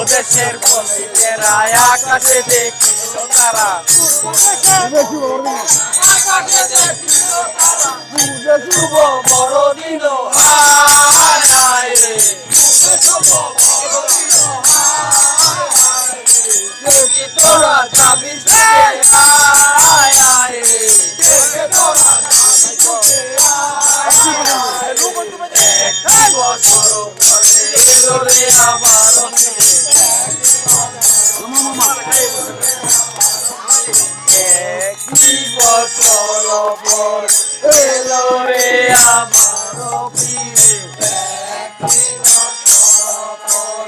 দেশের পথিকেরা আকাশে দেখিল তারা শুভ বড়দিন হায় রে তোরা যাবি হায় রে এক বছর পরে আবার একটি বছর পর এলো রে আবার ফিরে একটি বছর পর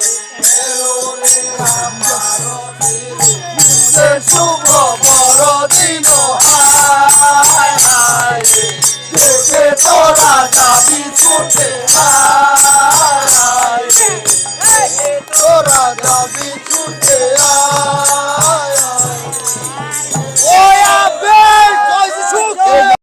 এলো রে আবার ফিরে শুভ বড়দিন হায় হায় রে তোরা যাবি ছুটে হায়